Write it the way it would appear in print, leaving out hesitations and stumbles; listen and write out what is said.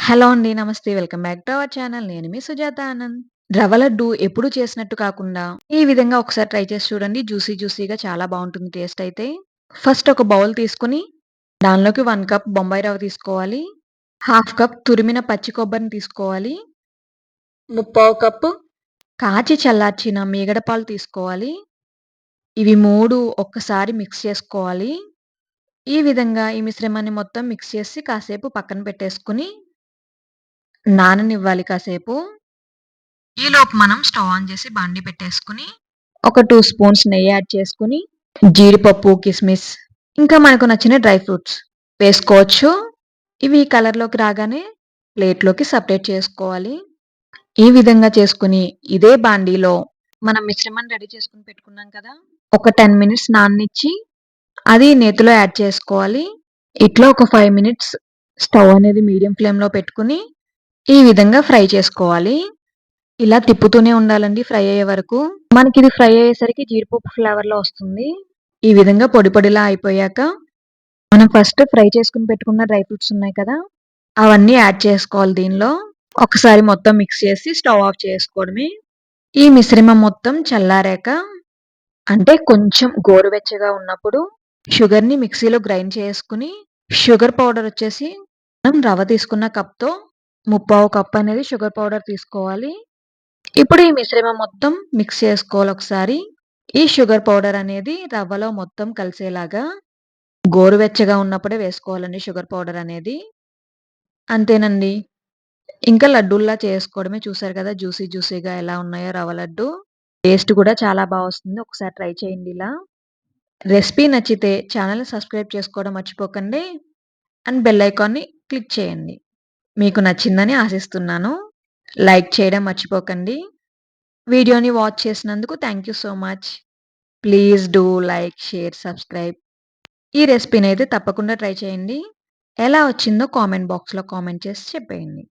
Hello అండి. నమస్తే. Welcome back to our channel. నేను మీ సుజాత ఆనంద్. రవ్వ లడ్డు ఎప్పుడు చేసినట్టు కాకుండా, ఈ విధంగా ఒకసారి ట్రై చేసి చూడండి. జ్యూసీగా చాలా బావుంటుంది టేస్ట్ అయితే. ఫస్ట్ ఒక బౌల్ తీసుకొని, దానిలోకి 1 కప్ బొంబాయి రవ్వ తీసుకోవాలి. హాఫ్ కప్ తురిమిన పచ్చి కొబ్బరిని తీసుకోవాలి. ముప్పావు కప్పు కాచి చల్లార్చిన మీగడ పాలు తీసుకోవాలి. ఇవి 3 ఒక్కసారి మిక్స్ చేసుకోవాలి. ఈ విధంగా ఈ మిశ్రమాన్ని మొత్తం మిక్స్ చేసి కాసేపు పక్కన పెట్టేసుకొని నాననివ్వాలి కాసేపు. ఈలోపు మనం స్టవ్ ఆన్ చేసి బాండీ పెట్టేసుకొని, ఒక 2 స్పూన్స్ నెయ్యి యాడ్ చేసుకొని, జీడిపప్పు, కిస్మిస్ ఇంకా మనకు నచ్చిన డ్రై ఫ్రూట్స్ వేసుకోవచ్చు. ఇవి కలర్‌లోకి రాగానే ప్లేట్‌లోకి సెపరేట్ చేసుకోవాలి. ఈ విధంగా చేసుకొని, ఇదే బాండీలో మనం మిశ్రమాన్ని రెడీ చేసుకొని పెట్టుకున్నాం కదా! ఒక 10 మినిట్స్ నాననిచ్చి, అది నేతిలో యాడ్ చేసుకోవాలి. ఇట్లా ఒక 5 మినిట్స్ స్టవ్ అనేది మీడియం ఫ్లేమ్‌లో పెట్టుకొని, ఈ విధంగా ఫ్రై చేసుకోవాలి. ఇలా తిప్పుతూనే ఉండాలండి ఫ్రై అయ్యే వరకు. మనకిది ఫ్రై అయ్యేసరికి జీడిపప్పు ఫ్లేవర్‌లో వస్తుంది. ఈ విధంగా పొడి పొడిలా అయిపోయాక, మనం ఫస్ట్ ఫ్రై చేసుకొని పెట్టుకున్న డ్రై ఫ్రూట్స్ ఉన్నాయి కదా! అవన్నీ యాడ్ చేసుకోవాలి దీనిలో. ఒకసారి మొత్తం మిక్స్ చేసి స్టవ్ ఆఫ్ చేసుకోవడమే. ఈ మిశ్రమం మొత్తం చల్లారాక, అంటే కొంచెం గోరువెచ్చగా ఉన్నప్పుడు షుగర్‌ని మిక్సీలో గ్రైండ్ చేసుకొని, షుగర్ పౌడర్ వచ్చేసి మనం రవ్వ తీసుకున్న కప్‌తో ముప్పావు కప్ అనేది షుగర్ పౌడర్ తీసుకోవాలి. ఇప్పుడు ఈ మిశ్రమం మొత్తం మిక్స్ చేసుకోవాలి ఒకసారి. ఈ షుగర్ పౌడర్ అనేది రవ్వలో మొత్తం కలిసేలాగా గోరువెచ్చగా ఉన్నప్పుడే వేసుకోవాలండి షుగర్ పౌడర్ అనేది. అంతేనండి. ఇంకా లడ్డూల్లా చేసుకోవడమే. చూసారు కదా! జ్యూసీగా ఎలా ఉన్నాయో రవ్వ లడ్డు. టేస్ట్ కూడా చాలా బా వస్తుంది. ఒకసారి ట్రై చేయండి ఇలా. రెసిపీ నచ్చితే ఛానెల్‌ని సబ్స్క్రైబ్ చేసుకోవడం మర్చిపోకండి. అండ్ బెల్ ఐకాన్‌ని క్లిక్ చేయండి. మీకు నచ్చిందని ఆశిస్తున్నాను. లైక్ చేయడం మర్చిపోకండి. వీడియోని వాచ్ చేసినందుకు thank you so much. Please do like, share, subscribe. ఈ రెసిపీనైతే తప్పకుండా ట్రై చేయండి. ఎలా వచ్చిందో కామెంట్ బాక్స్‌లో కామెంట్ చేసి చెప్పేయండి.